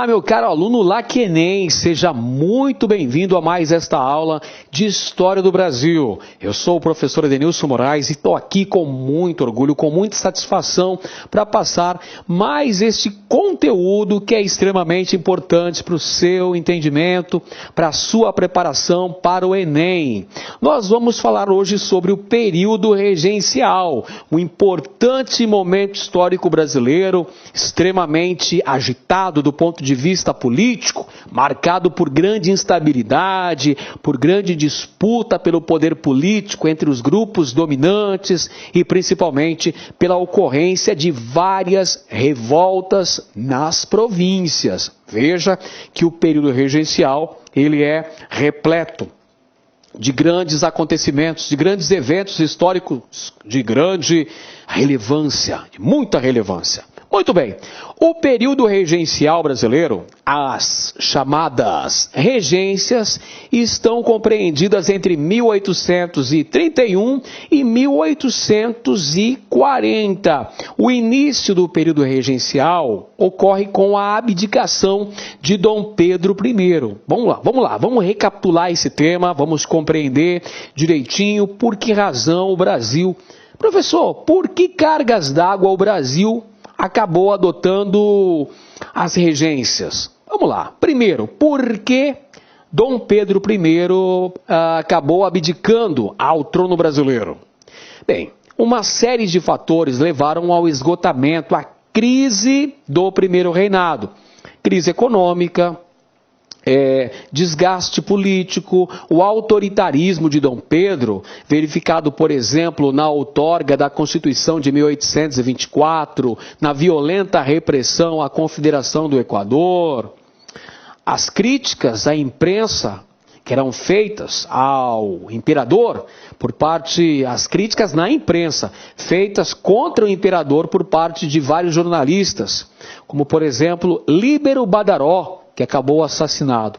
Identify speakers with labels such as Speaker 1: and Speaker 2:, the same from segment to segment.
Speaker 1: Olá, meu caro aluno Laquenem, seja muito bem-vindo a mais esta aula de História do Brasil. Eu sou o professor Edenilson Moraes e estou aqui com muito orgulho, com muita satisfação para passar mais este conteúdo que é extremamente importante para o seu entendimento, para a sua preparação para o Enem. Nós vamos falar hoje sobre o período regencial, um importante momento histórico brasileiro, extremamente agitado do ponto de vista político, marcado por grande instabilidade, por grande disputa pelo poder político entre os grupos dominantes e principalmente pela ocorrência de várias revoltas nas províncias. Veja que o período regencial, ele é repleto de grandes acontecimentos, de grandes eventos históricos de grande relevância, de muita relevância. Muito bem, o período regencial brasileiro, as chamadas regências, estão compreendidas entre 1831 e 1840. O início do período regencial ocorre com a abdicação de Dom Pedro I. Vamos recapitular esse tema, vamos compreender direitinho por que razão o Brasil... Professor, por que cargas d'água o Brasil acabou adotando as regências? Vamos lá. Primeiro, por que Dom Pedro I acabou abdicando ao trono brasileiro? Bem, uma série de fatores levaram ao esgotamento, à crise do primeiro reinado. Crise econômica, desgaste político, o autoritarismo de Dom Pedro, verificado, por exemplo, na outorga da Constituição de 1824, na violenta repressão à Confederação do Equador, as críticas à imprensa que eram feitas ao imperador, as críticas na imprensa, feitas contra o imperador por parte de vários jornalistas, como, por exemplo, Líbero Badaró, que acabou assassinado.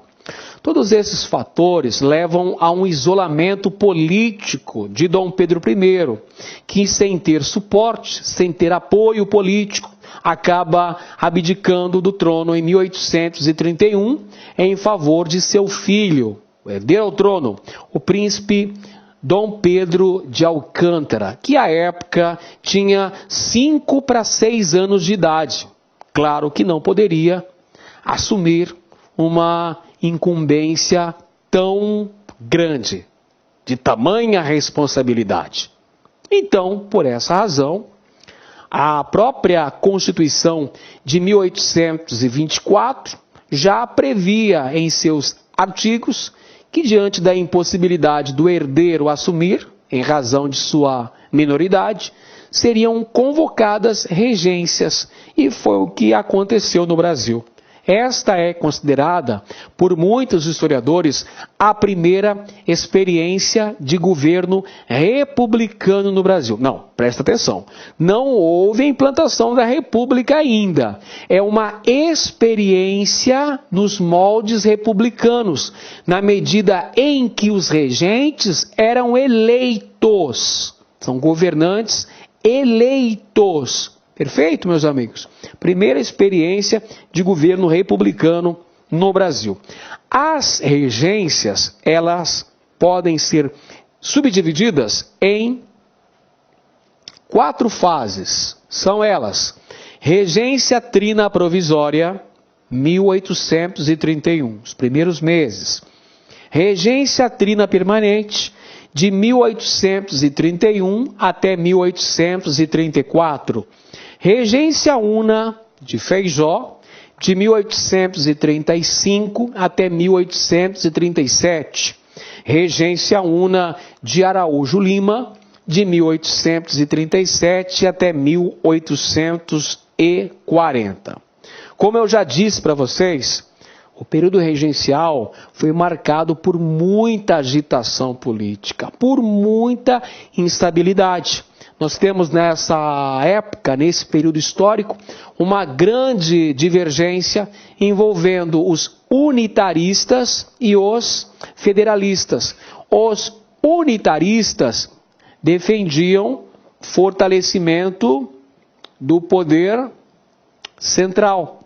Speaker 1: Todos esses fatores levam a um isolamento político de Dom Pedro I, que sem ter suporte, sem ter apoio político, acaba abdicando do trono em 1831 em favor de seu filho, o herdeiro ao trono, o príncipe Dom Pedro de Alcântara, que à época tinha 5 para 6 anos de idade. Claro que não poderia assumir uma incumbência tão grande, de tamanha responsabilidade. Então, por essa razão, a própria Constituição de 1824 já previa em seus artigos que, diante da impossibilidade do herdeiro assumir, em razão de sua minoridade, seriam convocadas regências, e foi o que aconteceu no Brasil. Esta é considerada, por muitos historiadores, a primeira experiência de governo republicano no Brasil. Não, presta atenção, não houve a implantação da república ainda. É uma experiência nos moldes republicanos, na medida em que os regentes eram eleitos. São governantes eleitos. Perfeito, meus amigos? Primeira experiência de governo republicano no Brasil. As regências, elas podem ser subdivididas em 4 fases. São elas: regência trina provisória, 1831, os primeiros meses. Regência trina permanente, de 1831 até 1834. Regência una de Feijó, de 1835 até 1837. Regência una de Araújo Lima, de 1837 até 1840. Como eu já disse para vocês, o período regencial foi marcado por muita agitação política, por muita instabilidade. Nós temos nessa época, nesse período histórico, uma grande divergência envolvendo os unitaristas e os federalistas. Os unitaristas defendiam fortalecimento do poder central.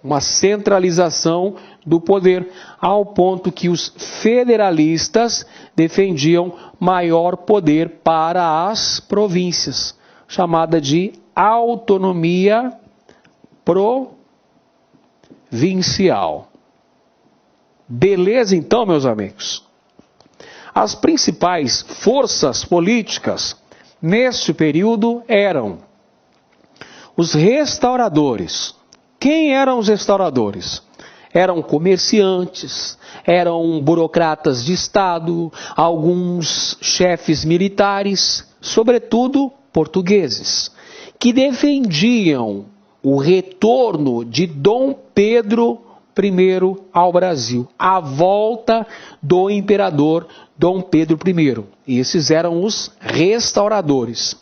Speaker 1: uma centralização do poder, ao ponto que os federalistas defendiam maior poder para as províncias, chamada de autonomia provincial. Beleza então, meus amigos? As principais forças políticas neste período eram os restauradores. Quem eram os restauradores? Eram comerciantes, eram burocratas de Estado, alguns chefes militares, sobretudo portugueses, que defendiam o retorno de Dom Pedro I ao Brasil, a volta do imperador Dom Pedro I. Esses eram os restauradores.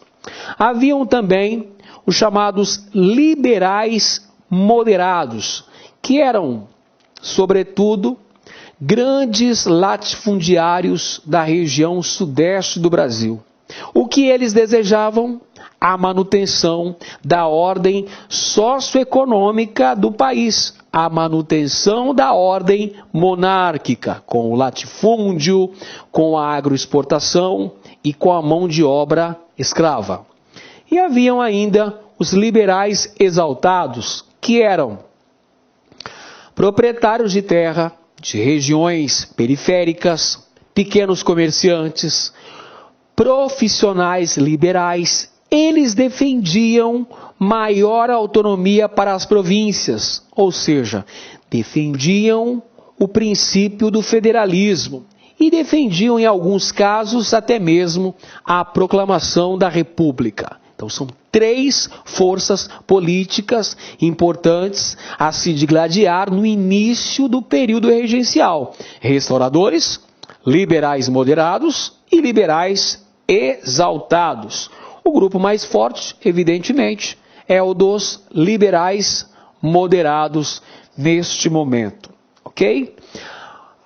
Speaker 1: Haviam também os chamados liberais moderados, que eram, sobretudo, grandes latifundiários da região sudeste do Brasil. O que eles desejavam? A manutenção da ordem socioeconômica do país, a manutenção da ordem monárquica, com o latifúndio, com a agroexportação e com a mão de obra escrava. E haviam ainda os liberais exaltados, que eram proprietários de terra, de regiões periféricas, pequenos comerciantes, profissionais liberais. Eles defendiam maior autonomia para as províncias, ou seja, defendiam o princípio do federalismo e defendiam, em alguns casos, até mesmo a proclamação da República. Então, são três forças políticas importantes a se digladiar no início do período regencial: restauradores, liberais moderados e liberais exaltados. O grupo mais forte, evidentemente, é o dos liberais moderados neste momento, ok?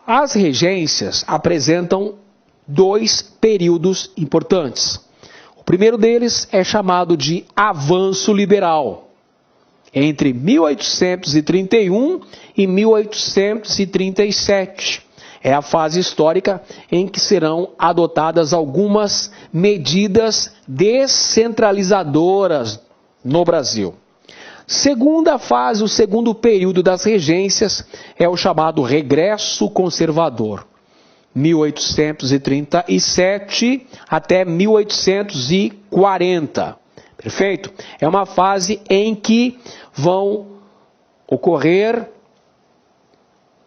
Speaker 1: As regências apresentam dois períodos importantes. O primeiro deles é chamado de avanço liberal, entre 1831 e 1837. É a fase histórica em que serão adotadas algumas medidas descentralizadoras no Brasil. Segunda fase, o segundo período das regências, é o chamado regresso conservador, 1837 até 1840. Perfeito? É uma fase em que vão ocorrer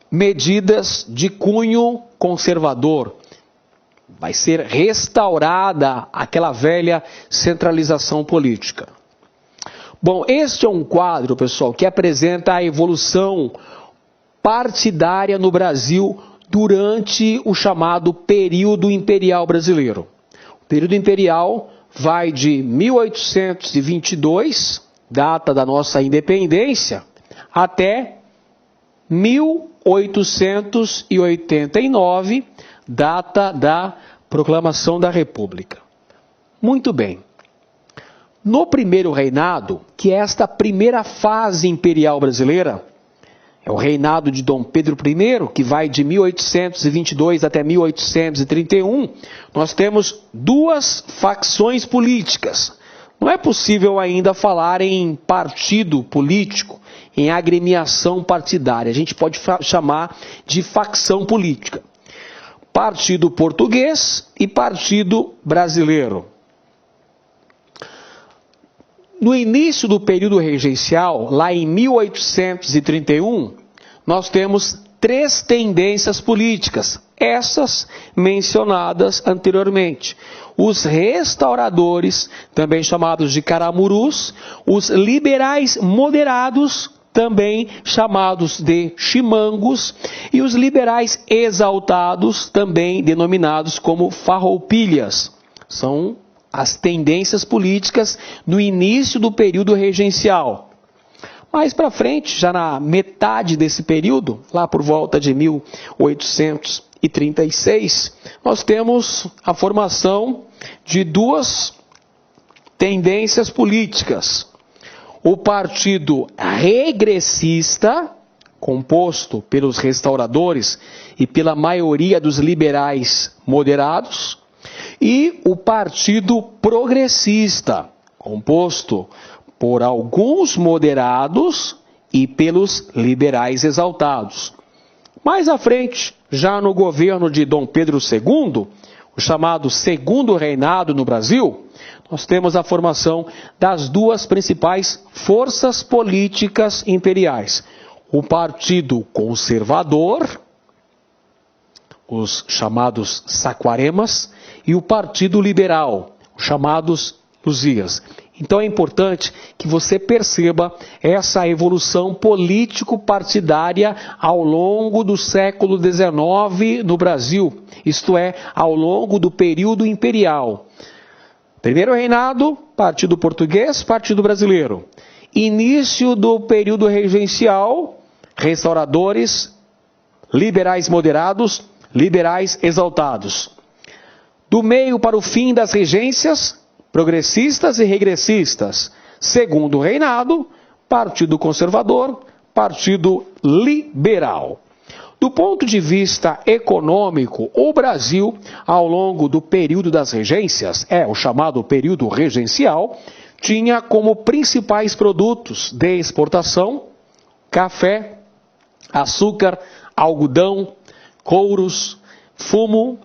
Speaker 1: medidas de cunho conservador. Vai ser restaurada aquela velha centralização política. Bom, este é um quadro, pessoal, que apresenta a evolução partidária no Brasil durante o chamado período imperial brasileiro. O período imperial vai de 1822, data da nossa independência, até 1889, data da proclamação da República. Muito bem. No primeiro reinado, que é esta primeira fase imperial brasileira, é o reinado de Dom Pedro I, que vai de 1822 até 1831, nós temos duas facções políticas. Não é possível ainda falar em partido político, em agremiação partidária. A gente pode chamar de facção política. Partido português e partido brasileiro. No início do período regencial, lá em 1831, nós temos três tendências políticas, essas mencionadas anteriormente. Os restauradores, também chamados de caramurus, os liberais moderados, também chamados de chimangos, e os liberais exaltados, também denominados como farroupilhas. São as tendências políticas no início do período regencial. Mais para frente, já na metade desse período, lá por volta de 1836, nós temos a formação de duas tendências políticas. o Partido Regressista, composto pelos restauradores e pela maioria dos liberais moderados, e o Partido Progressista, composto por alguns moderados e pelos liberais exaltados. Mais à frente, já no governo de Dom Pedro II, o chamado Segundo Reinado no Brasil, nós temos a formação das duas principais forças políticas imperiais. O Partido Conservador, os chamados Saquaremas, e o Partido Liberal, os chamados Luzias. Então é importante que você perceba essa evolução político-partidária ao longo do século XIX no Brasil, isto é, ao longo do período imperial. Primeiro reinado, Partido Português, Partido Brasileiro. Início do período regencial, restauradores, liberais moderados, liberais exaltados. Do meio para o fim das regências, progressistas e regressistas. Segundo reinado, Partido Conservador, Partido Liberal. Do ponto de vista econômico, o Brasil, ao longo do período das regências, o chamado período regencial, tinha como principais produtos de exportação café, açúcar, algodão, couros, fumo,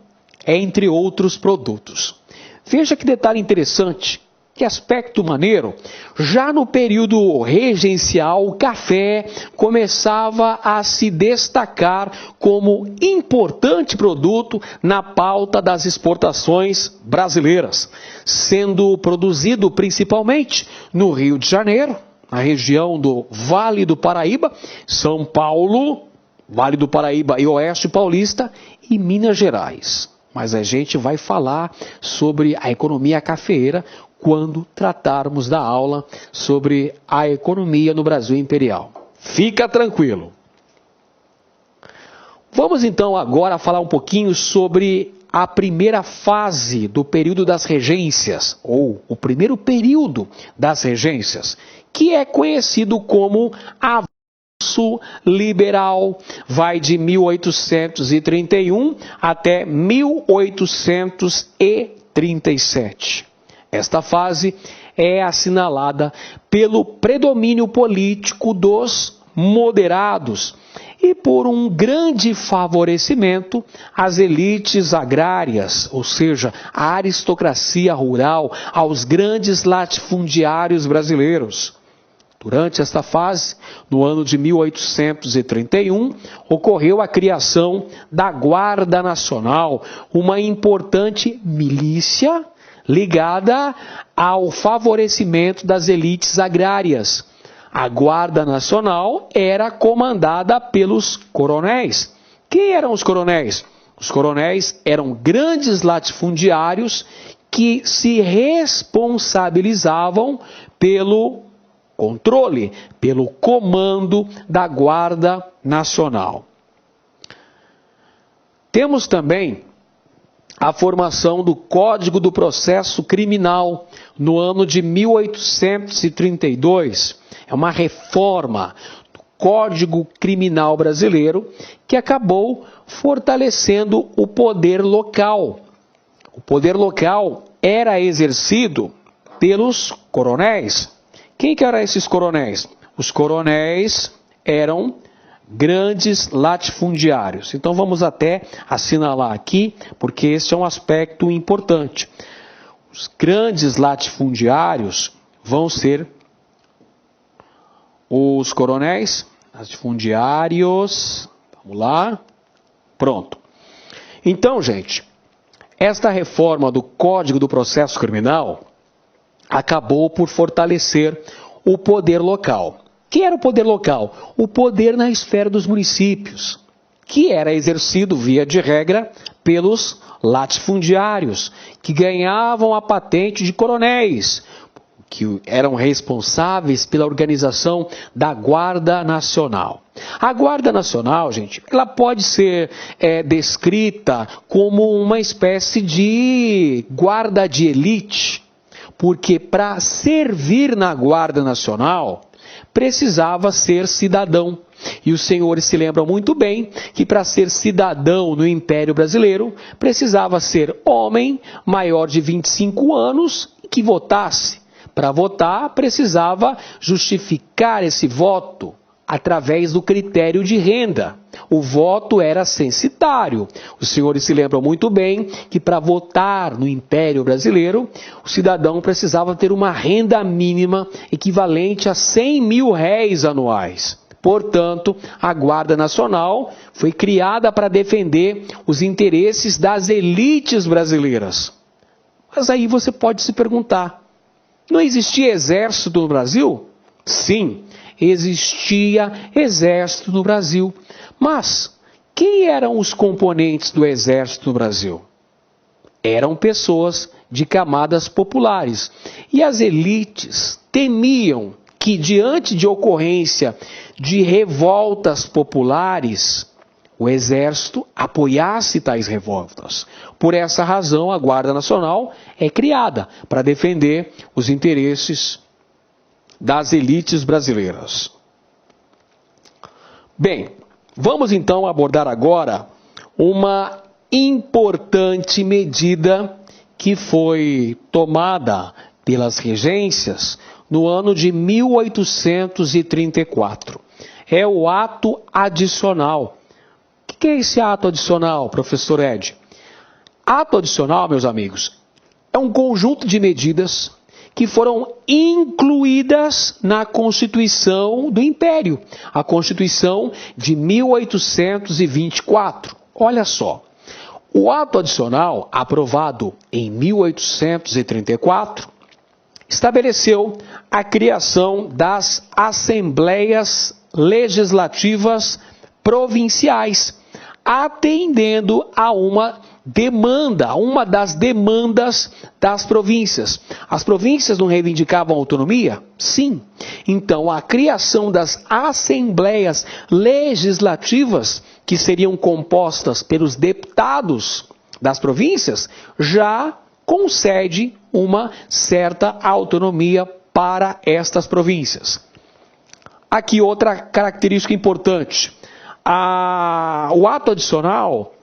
Speaker 1: entre outros produtos. Veja que detalhe interessante, que aspecto maneiro. Já no período regencial, o café começava a se destacar como importante produto na pauta das exportações brasileiras, sendo produzido principalmente no Rio de Janeiro, na região do Vale do Paraíba, São Paulo, Vale do Paraíba e Oeste Paulista e Minas Gerais. Mas a gente vai falar sobre a economia cafeeira quando tratarmos da aula sobre a economia no Brasil imperial. Fica tranquilo. Vamos então agora falar um pouquinho sobre a primeira fase do período das regências, ou o primeiro período das regências, que é conhecido como a liberal, vai de 1831 até 1837. Esta fase é assinalada pelo predomínio político dos moderados e por um grande favorecimento às elites agrárias, ou seja, à aristocracia rural, aos grandes latifundiários brasileiros. Durante esta fase, no ano de 1831, ocorreu a criação da Guarda Nacional, uma importante milícia ligada ao favorecimento das elites agrárias. A Guarda Nacional era comandada pelos coronéis. Quem eram os coronéis? Os coronéis eram grandes latifundiários que se responsabilizavam pelo controle, pelo comando da Guarda Nacional. Temos também a formação do Código do Processo Criminal no ano de 1832. É uma reforma do Código Criminal brasileiro que acabou fortalecendo o poder local. O poder local era exercido pelos coronéis. Quem que eram esses coronéis? Os coronéis eram grandes latifundiários. Então vamos até assinalar aqui, porque esse é um aspecto importante. Os grandes latifundiários vão ser os coronéis, latifundiários, vamos lá, pronto. Então, gente, esta reforma do Código do Processo Criminal acabou por fortalecer o poder local. Que era o poder local? O poder na esfera dos municípios, que era exercido, via de regra, pelos latifundiários, que ganhavam a patente de coronéis, que eram responsáveis pela organização da Guarda Nacional. A Guarda Nacional, gente, ela pode ser descrita como uma espécie de guarda de elite, porque para servir na Guarda Nacional precisava ser cidadão. E os senhores se lembram muito bem que para ser cidadão no Império Brasileiro precisava ser homem, maior de 25 anos e que votasse. Para votar precisava justificar esse voto através do critério de renda. O voto era censitário. Os senhores se lembram muito bem que para votar no Império Brasileiro, o cidadão precisava ter uma renda mínima equivalente a 100 mil réis anuais. Portanto, a Guarda Nacional foi criada para defender os interesses das elites brasileiras. Mas aí você pode se perguntar, não existia exército no Brasil? Sim, existia exército no Brasil. Mas quem eram os componentes do exército no Brasil? Eram pessoas de camadas populares. E as elites temiam que, diante de ocorrência de revoltas populares, o exército apoiasse tais revoltas. Por essa razão, a Guarda Nacional é criada para defender os interesses das elites brasileiras. Bem, vamos então abordar agora uma importante medida que foi tomada pelas regências no ano de 1834. É o ato adicional. O que é esse ato adicional, professor Ed? Ato adicional, meus amigos, é um conjunto de medidas que foram incluídas na Constituição do Império, a Constituição de 1824. Olha só, o ato adicional, aprovado em 1834, estabeleceu a criação das Assembleias Legislativas Provinciais, atendendo a uma das demandas das províncias. As províncias não reivindicavam autonomia? Sim. Então, a criação das Assembleias Legislativas, que seriam compostas pelos deputados das províncias, já concede uma certa autonomia para estas províncias. Aqui outra característica importante. O ato adicional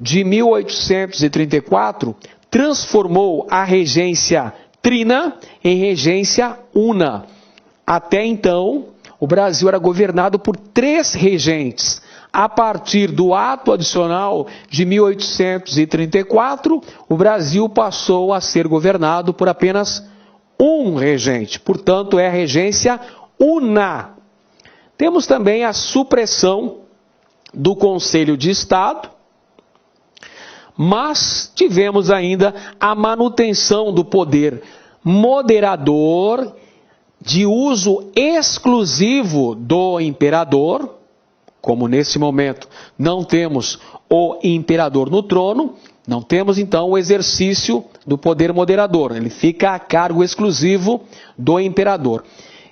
Speaker 1: de 1834 transformou a regência trina em regência una. Até então, o Brasil era governado por 3 regentes. A partir do ato adicional de 1834, o Brasil passou a ser governado por apenas um regente. Portanto, é a regência una. Temos também a supressão do Conselho de Estado, mas tivemos ainda a manutenção do poder moderador de uso exclusivo do imperador. Como nesse momento não temos o imperador no trono, não temos então o exercício do poder moderador. Ele fica a cargo exclusivo do imperador.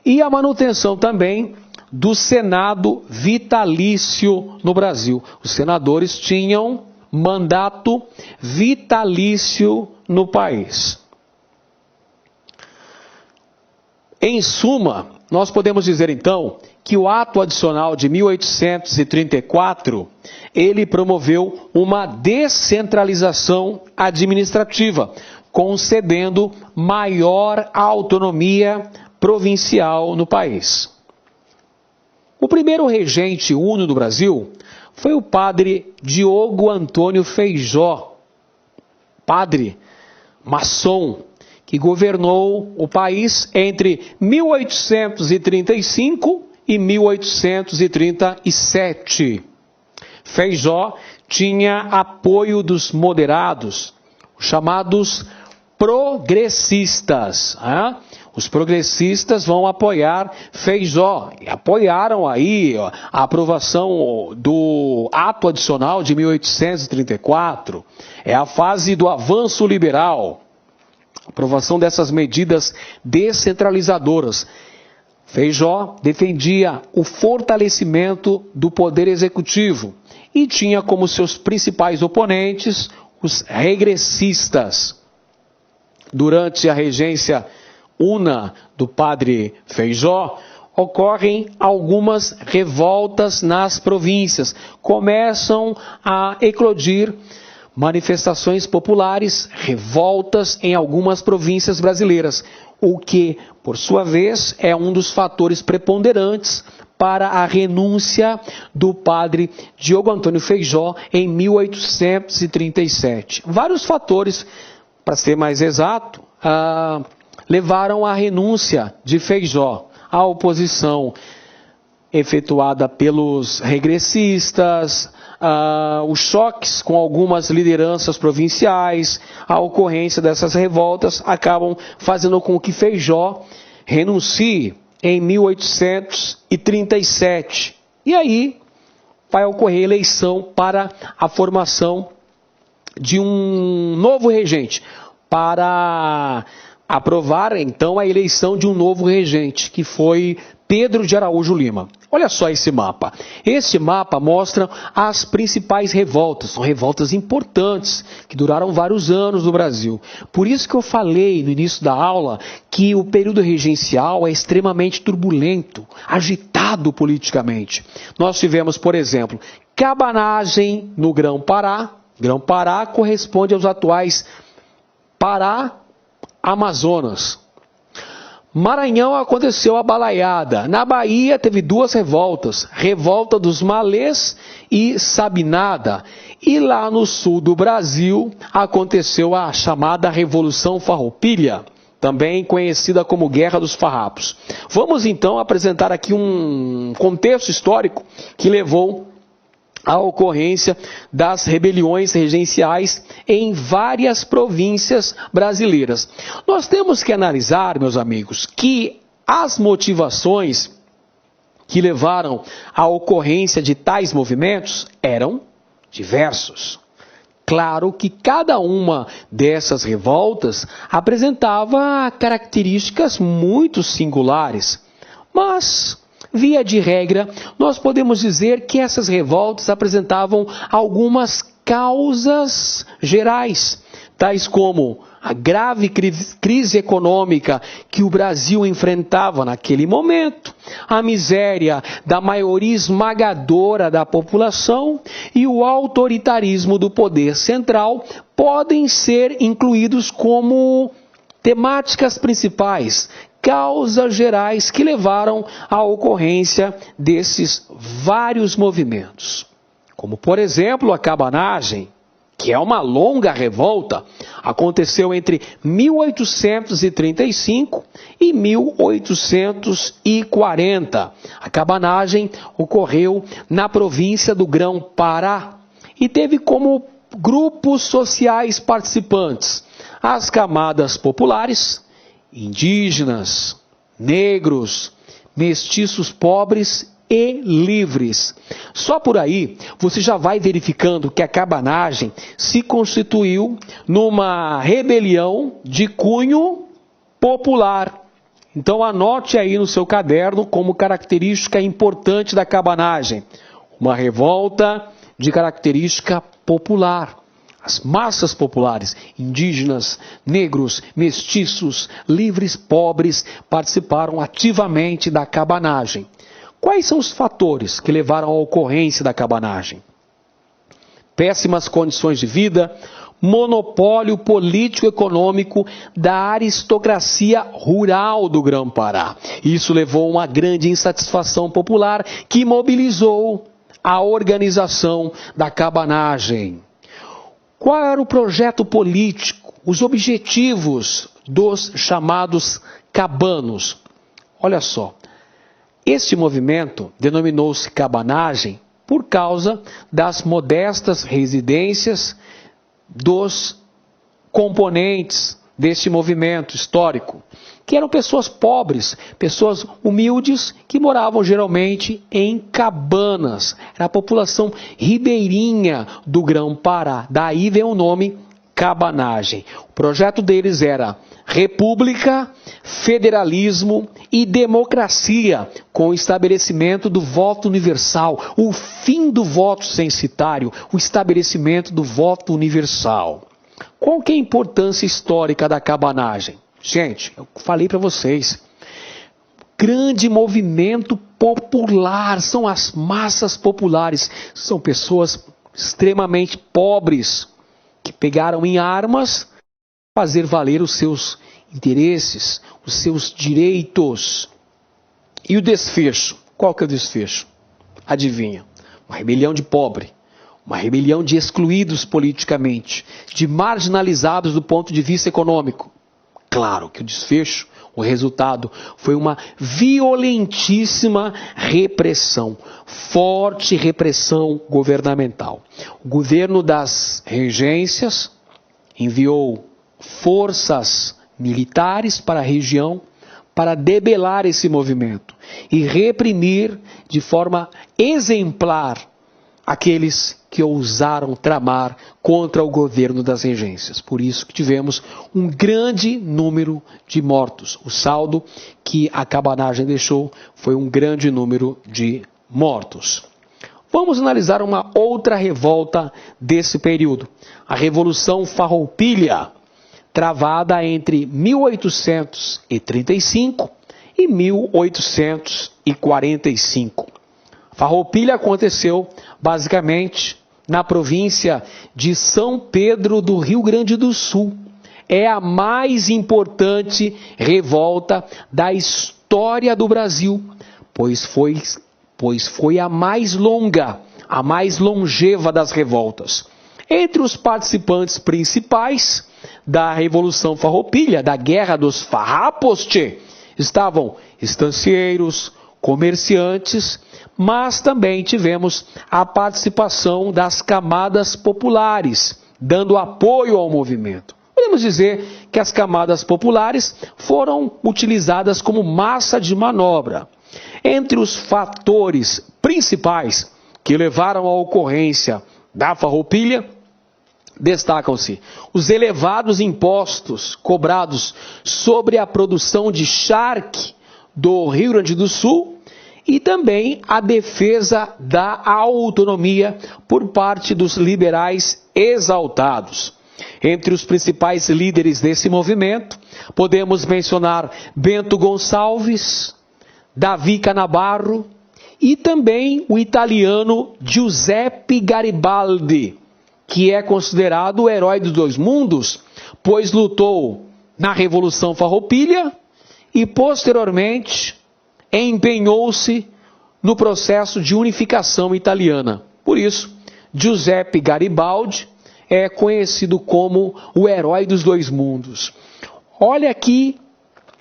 Speaker 1: E a manutenção também do Senado vitalício no Brasil. Os senadores tinham mandato vitalício no país. Em suma, nós podemos dizer então que o ato adicional de 1834, ele promoveu uma descentralização administrativa, concedendo maior autonomia provincial no país. O primeiro regente uno do Brasil foi o padre Diogo Antônio Feijó, padre maçom, que governou o país entre 1835 e 1837. Feijó tinha apoio dos moderados, chamados progressistas. Os progressistas vão apoiar Feijó. Apoiaram aí a aprovação do ato adicional de 1834. É a fase do avanço liberal. Aprovação dessas medidas descentralizadoras. Feijó defendia o fortalecimento do poder executivo e tinha como seus principais oponentes os regressistas. durante a regência una do padre Feijó, ocorrem algumas revoltas nas províncias. Começam a eclodir manifestações populares, revoltas em algumas províncias brasileiras, o que, por sua vez, é um dos fatores preponderantes para a renúncia do padre Diogo Antônio Feijó em 1837. Vários fatores, para ser mais exato, levaram à renúncia de Feijó. A oposição efetuada pelos regressistas, os choques com algumas lideranças provinciais, a ocorrência dessas revoltas acabam fazendo com que Feijó renuncie em 1837. E aí vai ocorrer eleição para a formação de um novo regente, para aprovar então a eleição de um novo regente, que foi Pedro de Araújo Lima. Olha só esse mapa. Esse mapa mostra as principais revoltas. São revoltas importantes, que duraram vários anos no Brasil. Por isso que eu falei no início da aula que o período regencial é extremamente turbulento, agitado politicamente. Nós tivemos, por exemplo, Cabanagem no Grão-Pará. Grão-Pará corresponde aos atuais Pará, Amazonas. Maranhão aconteceu a balaiada. Na Bahia teve duas revoltas, revolta dos Malês e Sabinada. E lá no sul do Brasil aconteceu a chamada Revolução Farroupilha, também conhecida como Guerra dos Farrapos. Vamos então apresentar aqui um contexto histórico que levou a ocorrência das rebeliões regenciais em várias províncias brasileiras. Nós temos que analisar, meus amigos, que as motivações que levaram à ocorrência de tais movimentos eram diversos. Claro que cada uma dessas revoltas apresentava características muito singulares, mas via de regra, nós podemos dizer que essas revoltas apresentavam algumas causas gerais, tais como a grave crise econômica que o Brasil enfrentava naquele momento, a miséria da maioria esmagadora da população e o autoritarismo do poder central podem ser incluídos como temáticas principais, causas gerais que levaram à ocorrência desses vários movimentos. Como, por exemplo, a Cabanagem, que é uma longa revolta, aconteceu entre 1835 e 1840. A Cabanagem ocorreu na província do Grão-Pará e teve como grupos sociais participantes as camadas populares, indígenas, negros, mestiços pobres e livres. Só por aí você já vai verificando que a Cabanagem se constituiu numa rebelião de cunho popular. Então anote aí no seu caderno como característica importante da Cabanagem: uma revolta de característica popular. As massas populares, indígenas, negros, mestiços, livres, pobres, participaram ativamente da Cabanagem. Quais são os fatores que levaram à ocorrência da Cabanagem? Péssimas condições de vida, monopólio político-econômico da aristocracia rural do Grão-Pará. Isso levou a uma grande insatisfação popular que mobilizou a organização da Cabanagem. Qual era o projeto político, os objetivos dos chamados cabanos? Olha só, este movimento denominou-se Cabanagem por causa das modestas residências dos componentes deste movimento histórico, que eram pessoas pobres, pessoas humildes, que moravam geralmente em cabanas. Era a população ribeirinha do Grão-Pará. Daí vem o nome Cabanagem. O projeto deles era república, federalismo e democracia, com o estabelecimento do voto universal, o fim do voto censitário, o estabelecimento do voto universal. Qual que é a importância histórica da cabanagem? Gente, eu falei para vocês, grande movimento popular, são as massas populares, são pessoas extremamente pobres, que pegaram em armas fazer valer os seus interesses, os seus direitos. E o desfecho? Qual que é o desfecho? Adivinha? Uma rebelião de pobre, uma rebelião de excluídos politicamente, de marginalizados do ponto de vista econômico. Claro que o desfecho, o resultado, foi uma violentíssima repressão, forte repressão governamental. O governo das regências enviou forças militares para a região para debelar esse movimento e reprimir de forma exemplar aqueles que ousaram tramar contra o governo das regências. Por isso que tivemos um grande número de mortos. O saldo que a cabanagem deixou foi um grande número de mortos. Vamos analisar uma outra revolta desse período. A Revolução Farroupilha, travada entre 1835 e 1845. Farroupilha aconteceu basicamente na província de São Pedro do Rio Grande do Sul. É a mais importante revolta da história do Brasil, pois foi a mais longa, a mais longeva das revoltas. Entre os participantes principais da Revolução Farroupilha, da Guerra dos Farrapos, estavam estancieiros, comerciantes, mas também tivemos a participação das camadas populares, dando apoio ao movimento. Podemos dizer que as camadas populares foram utilizadas como massa de manobra. Entre os fatores principais que levaram à ocorrência da Farroupilha, destacam-se os elevados impostos cobrados sobre a produção de charque do Rio Grande do Sul e também a defesa da autonomia por parte dos liberais exaltados. Entre os principais líderes desse movimento, podemos mencionar Bento Gonçalves, Davi Canabarro e também o italiano Giuseppe Garibaldi, que é considerado o herói dos dois mundos, pois lutou na Revolução Farroupilha e posteriormente empenhou-se no processo de unificação italiana. Por isso, Giuseppe Garibaldi é conhecido como o herói dos dois mundos. Olha aqui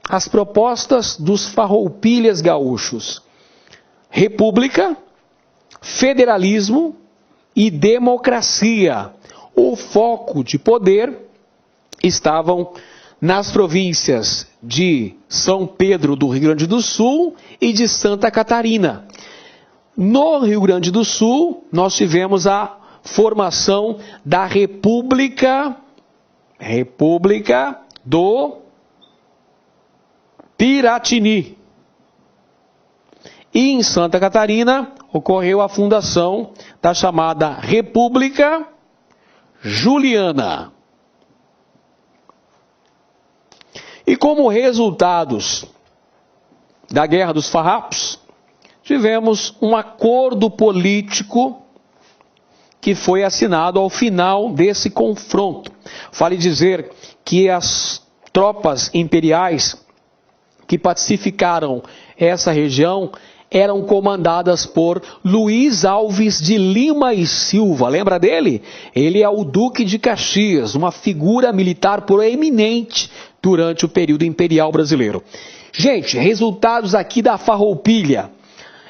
Speaker 1: as propostas dos farroupilhas gaúchos: república, federalismo e democracia. O foco de poder estavam nas províncias de São Pedro do Rio Grande do Sul e de Santa Catarina. No Rio Grande do Sul, nós tivemos a formação da República do Piratini. E em Santa Catarina ocorreu a fundação da chamada República Juliana. E como resultados da Guerra dos Farrapos, tivemos um acordo político que foi assinado ao final desse confronto. Vale dizer que as tropas imperiais que pacificaram essa região eram comandadas por Luiz Alves de Lima e Silva. Lembra dele? Ele é o Duque de Caxias, uma figura militar proeminente durante o período imperial brasileiro. Gente, resultados aqui da Farroupilha: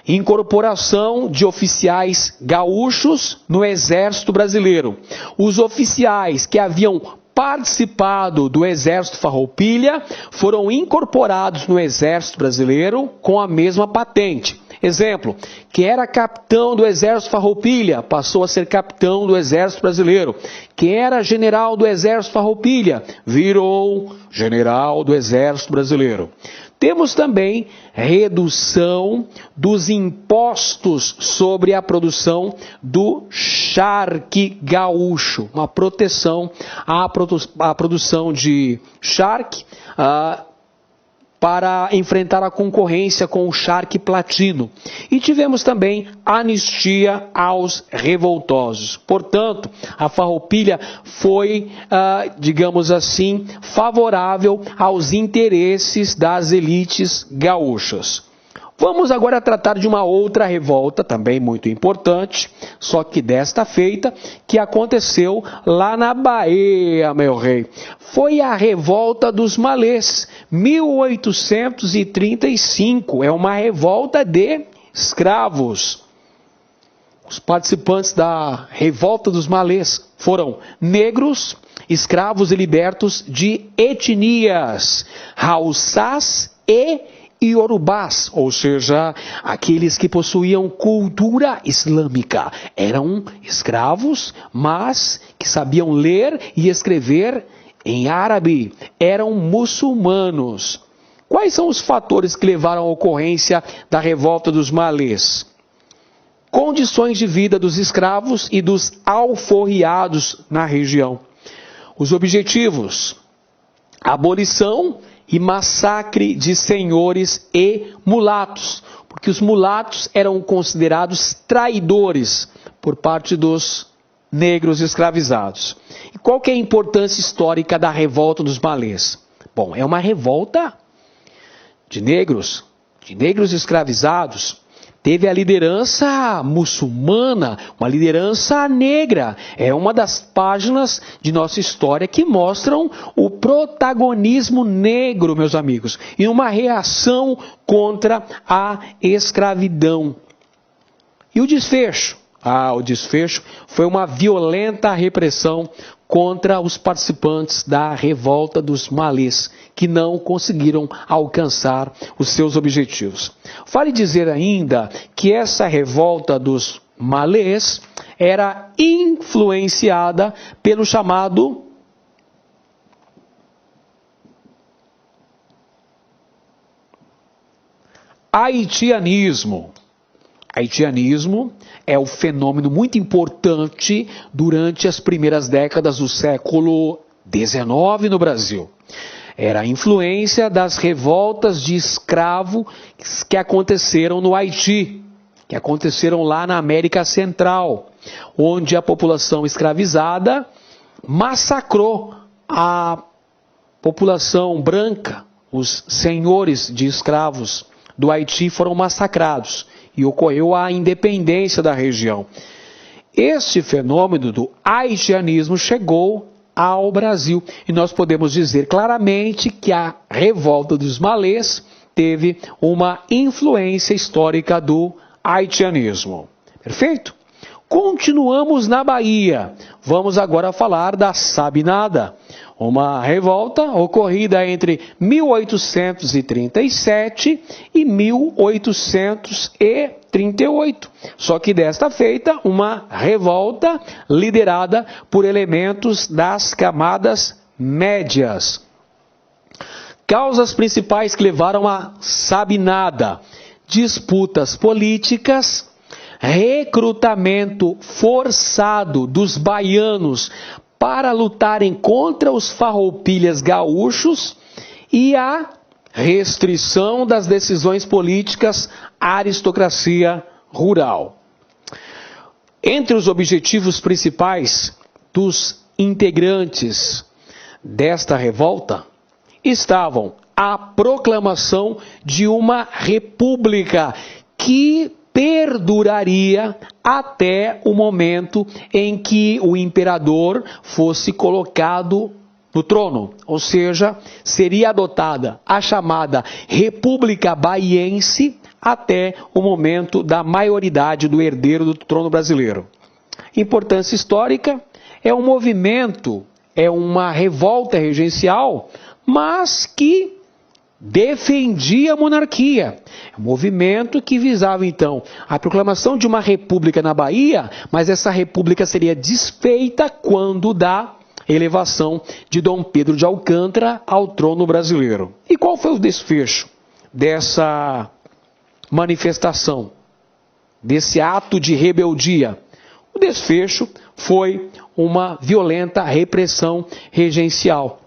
Speaker 1: incorporação de oficiais gaúchos no Exército Brasileiro. Os oficiais que haviam participado do Exército Farroupilha foram incorporados no Exército Brasileiro com a mesma patente. Exemplo, quem era capitão do Exército Farroupilha passou a ser capitão do Exército Brasileiro. Quem era general do Exército Farroupilha virou general do Exército Brasileiro. Temos também redução dos impostos sobre a produção do charque gaúcho, uma proteção à produção de charque, para enfrentar a concorrência com o charque platino. E tivemos também anistia aos revoltosos. Portanto, a Farroupilha foi, digamos assim, favorável aos interesses das elites gaúchas. Vamos agora tratar de uma outra revolta, também muito importante, só que desta feita, que aconteceu lá na Bahia, meu rei. Foi a revolta dos malês, 1835, é uma revolta de escravos. Os participantes da revolta dos malês foram negros, escravos e libertos de etnias, haussás e iorubás, ou seja, aqueles que possuíam cultura islâmica. Eram escravos, mas que sabiam ler e escrever em árabe. Eram muçulmanos. Quais são os fatores que levaram à ocorrência da revolta dos malês? Condições de vida dos escravos e dos alforriados na região. Os objetivos: abolição e massacre de senhores e mulatos, porque os mulatos eram considerados traidores por parte dos negros escravizados. E qual que é a importância histórica da revolta dos malês? Bom, é uma revolta de negros escravizados. Teve a liderança muçulmana, uma liderança negra. É uma das páginas de nossa história que mostram o protagonismo negro, meus amigos, e uma reação contra a escravidão. E o desfecho? O desfecho foi uma violenta repressão contra os participantes da revolta dos malês, que não conseguiram alcançar os seus objetivos. Vale dizer ainda que essa revolta dos malês era influenciada pelo chamado haitianismo. Haitianismo é um fenômeno muito importante durante as primeiras décadas do século XIX no Brasil. Era a influência das revoltas de escravo que aconteceram no Haiti, que aconteceram lá na América Central, onde a população escravizada massacrou a população branca. Os senhores de escravos do Haiti foram massacrados e ocorreu a independência da região. Este fenômeno do haitianismo chegou ao Brasil e nós podemos dizer claramente que a revolta dos malês teve uma influência histórica do haitianismo. Perfeito? Continuamos na Bahia. Vamos agora falar da Sabinada, uma revolta ocorrida entre 1837 e 1838. Só que desta feita, uma revolta liderada por elementos das camadas médias. Causas principais que levaram à Sabinada: disputas políticas, recrutamento forçado dos baianos para lutarem contra os farroupilhas gaúchos e a restrição das decisões políticas à aristocracia rural. Entre os objetivos principais dos integrantes desta revolta estavam a proclamação de uma república que perduraria até o momento em que o imperador fosse colocado no trono, ou seja, seria adotada a chamada República Baiense até o momento da maioridade do herdeiro do trono brasileiro. Importância histórica: é um movimento, é uma revolta regencial, mas que defendia a monarquia. Um movimento que visava, então, a proclamação de uma república na Bahia, mas essa república seria desfeita quando da elevação de Dom Pedro de Alcântara ao trono brasileiro. E qual foi o desfecho? dessa manifestação, desse ato de rebeldia. O desfecho foi uma violenta repressão regencial.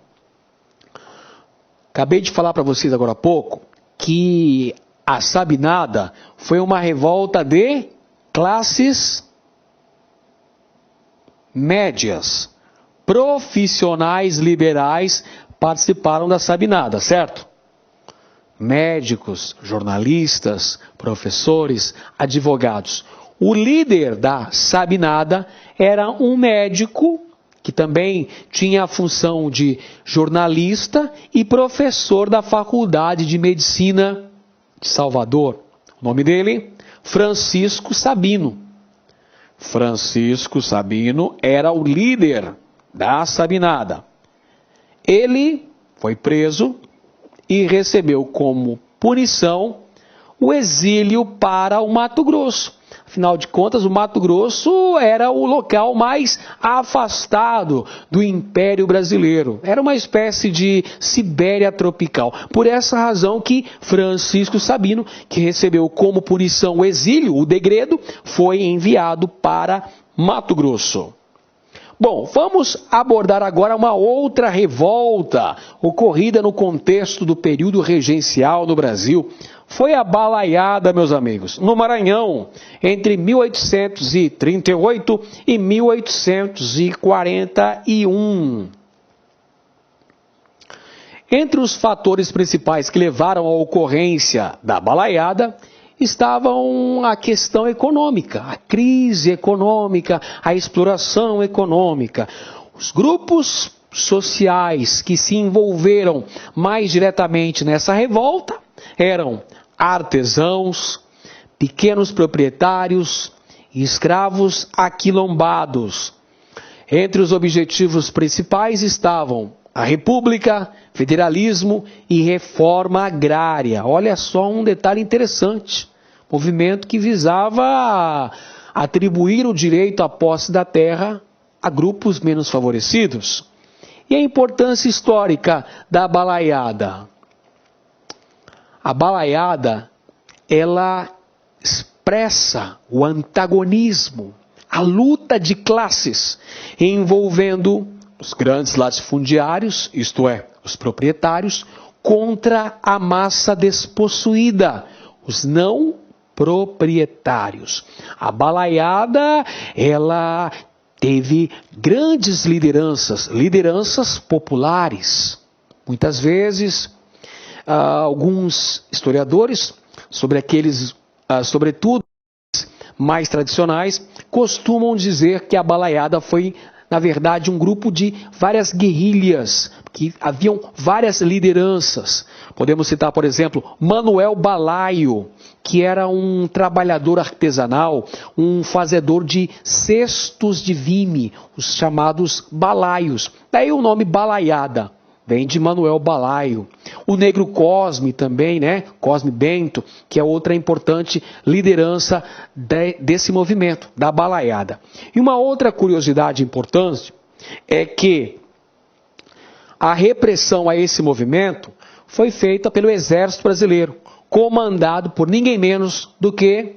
Speaker 1: Acabei de falar para vocês agora há pouco que a Sabinada foi uma revolta de classes médias. Profissionais liberais participaram da Sabinada, certo? Médicos, jornalistas, professores, advogados. O líder da Sabinada era um médico que também tinha a função de jornalista e professor da Faculdade de Medicina de Salvador. O nome dele? Francisco Sabino. Francisco Sabino era o líder da Sabinada. Ele foi preso e recebeu como punição o exílio para o Mato Grosso. Afinal de contas, o Mato Grosso era o local mais afastado do Império Brasileiro. Era uma espécie de Sibéria tropical. Por essa razão que Francisco Sabino, que recebeu como punição o exílio, o degredo, foi enviado para Mato Grosso. Bom, vamos abordar agora uma outra revolta ocorrida no contexto do período regencial no Brasil. Foi a Balaiada, meus amigos, no Maranhão, entre 1838 e 1841. Entre os fatores principais que levaram à ocorrência da Balaiada estavam a questão econômica, a crise econômica, a exploração econômica. Os grupos sociais que se envolveram mais diretamente nessa revolta eram artesãos, pequenos proprietários e escravos aquilombados. Entre os objetivos principais estavam a República, federalismo e reforma agrária. Olha só um detalhe interessante. Movimento que visava atribuir o direito à posse da terra a grupos menos favorecidos. E a importância histórica da Balaiada. A Balaiada, ela expressa o antagonismo, a luta de classes envolvendo os grandes latifundiários, isto é, os proprietários, contra a massa despossuída, os não proprietários. A Balaiada, ela teve grandes lideranças populares. Muitas vezes, alguns historiadores, sobretudo mais tradicionais, costumam dizer que a Balaiada foi, na verdade, um grupo de várias guerrilhas, que haviam várias lideranças. Podemos citar, por exemplo, Manuel Balaio, que era um trabalhador artesanal, um fazedor de cestos de vime, os chamados balaios. Daí o nome Balaiada, vem de Manuel Balaio. O Negro Cosme também, né? Cosme Bento, que é outra importante liderança desse movimento, da Balaiada. E uma outra curiosidade importante é que a repressão a esse movimento foi feita pelo Exército Brasileiro, comandado por ninguém menos do que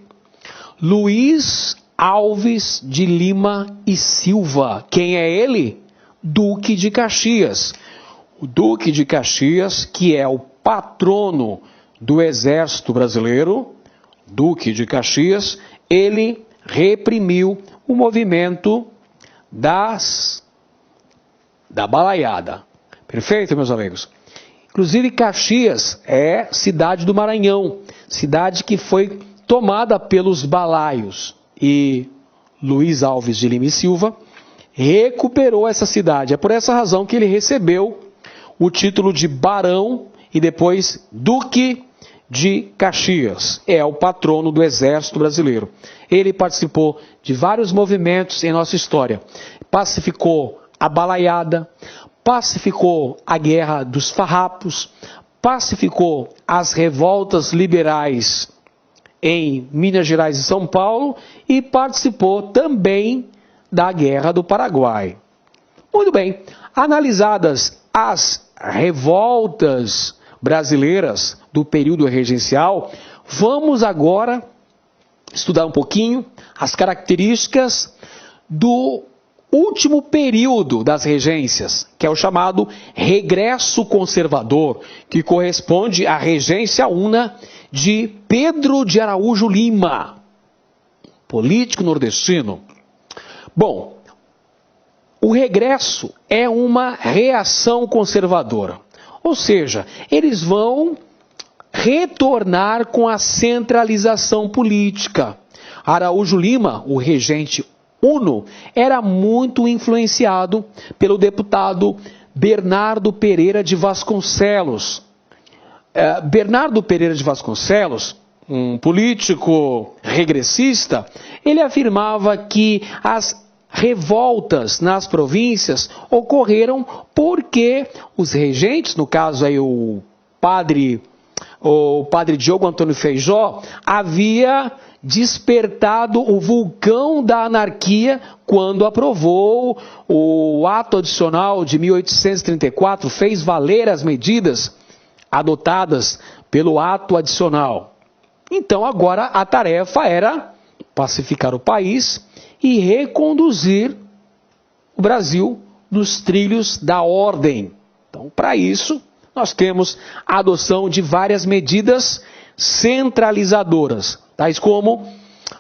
Speaker 1: Luiz Alves de Lima e Silva. Quem é ele? Duque de Caxias. O Duque de Caxias, que é o patrono do Exército Brasileiro, Duque de Caxias, ele reprimiu o movimento da Balaiada. Perfeito, meus amigos? Inclusive, Caxias é cidade do Maranhão, cidade que foi tomada pelos balaios. E Luiz Alves de Lima e Silva recuperou essa cidade. É por essa razão que ele recebeu o título de Barão e depois Duque de Caxias. É o patrono do Exército Brasileiro. Ele participou de vários movimentos em nossa história. Pacificou a Balaiada, pacificou a Guerra dos Farrapos, pacificou as revoltas liberais em Minas Gerais e São Paulo e participou também da Guerra do Paraguai. Muito bem, analisadas as revoltas brasileiras do período regencial, vamos agora estudar um pouquinho as características do último período das regências, que é o chamado regresso conservador, que corresponde à regência una de Pedro de Araújo Lima, político nordestino. Bom, o regresso é uma reação conservadora, ou seja, eles vão retornar com a centralização política. Araújo Lima, o regente uno, era muito influenciado pelo deputado Bernardo Pereira de Vasconcelos. Bernardo Pereira de Vasconcelos, um político regressista, ele afirmava que as revoltas nas províncias ocorreram porque os regentes, no caso aí o padre Diogo Antônio Feijó, havia despertado o vulcão da anarquia quando aprovou o ato adicional de 1834, fez valer as medidas adotadas pelo ato adicional. Então agora a tarefa era pacificar o país e reconduzir o Brasil nos trilhos da ordem. Então, para isso, nós temos a adoção de várias medidas centralizadoras, tais como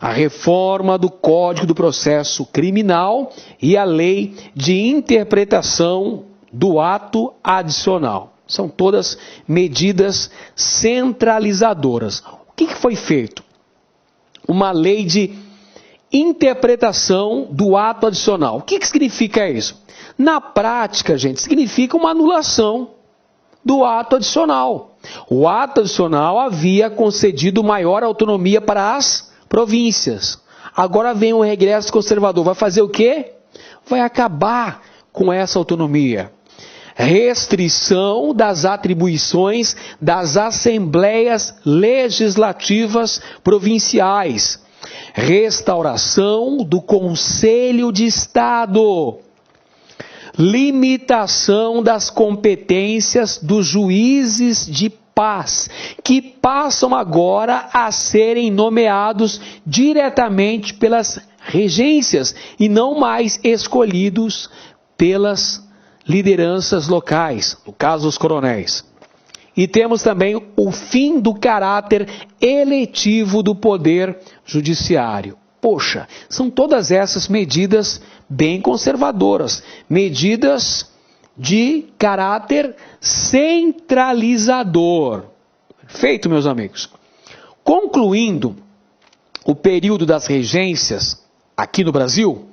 Speaker 1: a reforma do Código do Processo Criminal e a lei de interpretação do ato adicional. São todas medidas centralizadoras. O que foi feito? Uma lei de interpretação do ato adicional. O que significa isso? Na prática, gente, significa uma anulação do ato adicional. O ato adicional havia concedido maior autonomia para as províncias. Agora vem o regresso conservador. Vai fazer o quê? Vai acabar com essa autonomia. Restrição das atribuições das assembleias legislativas provinciais. Restauração do Conselho de Estado. Limitação das competências dos juízes de paz, que passam agora a serem nomeados diretamente pelas regências e não mais escolhidos pelas lideranças locais, no caso os coronéis. E temos também o fim do caráter eletivo do poder judiciário. Poxa, são todas essas medidas bem conservadoras, medidas de caráter centralizador. Perfeito, meus amigos? Concluindo o período das regências aqui no Brasil,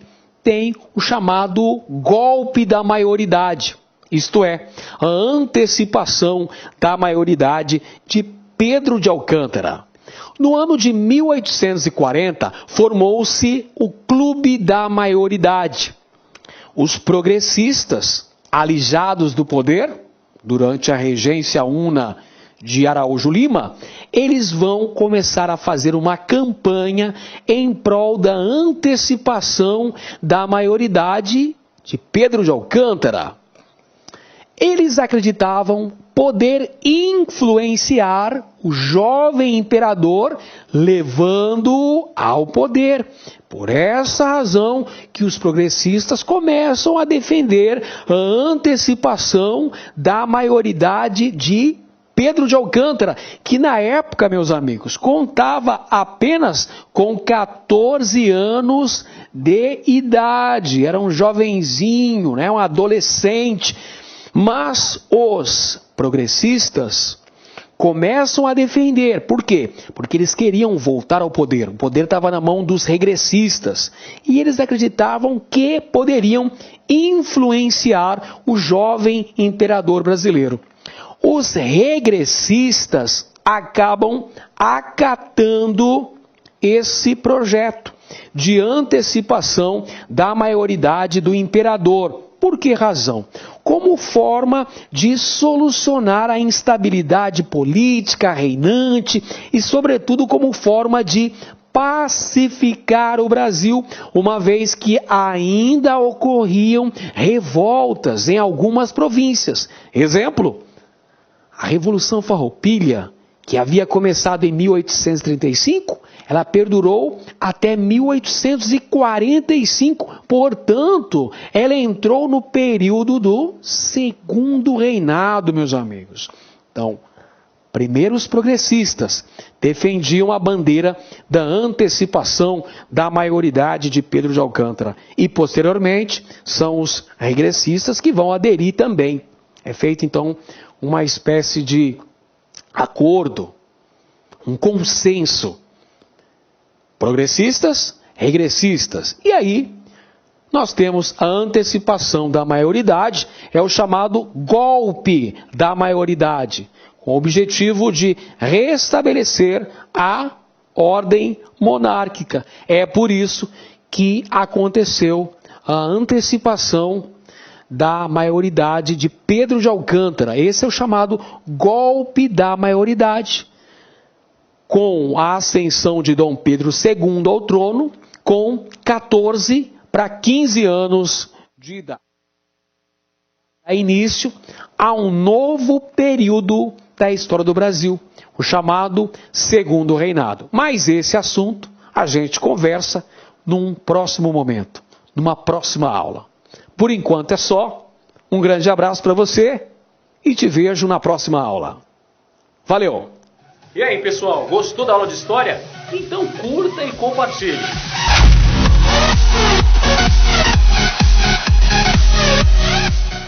Speaker 1: tem o chamado golpe da maioridade, isto é, a antecipação da maioridade de Pedro de Alcântara. No ano de 1840, formou-se o Clube da Maioridade. Os progressistas, alijados do poder, durante a regência una de Araújo Lima, eles vão começar a fazer uma campanha em prol da antecipação da maioridade de Pedro de Alcântara. Eles acreditavam poder influenciar o jovem imperador, levando-o ao poder. Por essa razão que os progressistas começam a defender a antecipação da maioridade de Pedro de Alcântara, que na época, meus amigos, contava apenas com 14 anos de idade. Era um jovenzinho, um adolescente. Mas os progressistas começam a defender. Por quê? Porque eles queriam voltar ao poder. O poder estava na mão dos regressistas. E eles acreditavam que poderiam influenciar o jovem imperador brasileiro. Os regressistas acabam acatando esse projeto de antecipação da maioridade do imperador. Por que razão? Como forma de solucionar a instabilidade política reinante e, sobretudo, como forma de pacificar o Brasil, uma vez que ainda ocorriam revoltas em algumas províncias. Exemplo, a Revolução Farroupilha, que havia começado em 1835, ela perdurou até 1845. Portanto, ela entrou no período do Segundo Reinado, meus amigos. Então, primeiro os progressistas defendiam a bandeira da antecipação da maioridade de Pedro de Alcântara. E, posteriormente, são os regressistas que vão aderir também. É feito, então, uma espécie de acordo, um consenso. Progressistas, regressistas. E aí, nós temos a antecipação da maioridade, é o chamado golpe da maioridade, com o objetivo de restabelecer a ordem monárquica. É por isso que aconteceu a antecipação da maioridade de Pedro de Alcântara. Esse é o chamado golpe da maioridade, com a ascensão de Dom Pedro II ao trono, com 14 para 15 anos de idade. Dá início a um novo período da história do Brasil, o chamado Segundo Reinado. Mas esse assunto a gente conversa num próximo momento, numa próxima aula. Por enquanto é só. Um grande abraço para você e te vejo na próxima aula. Valeu! E aí, pessoal, gostou da aula de história? Então curta e compartilhe.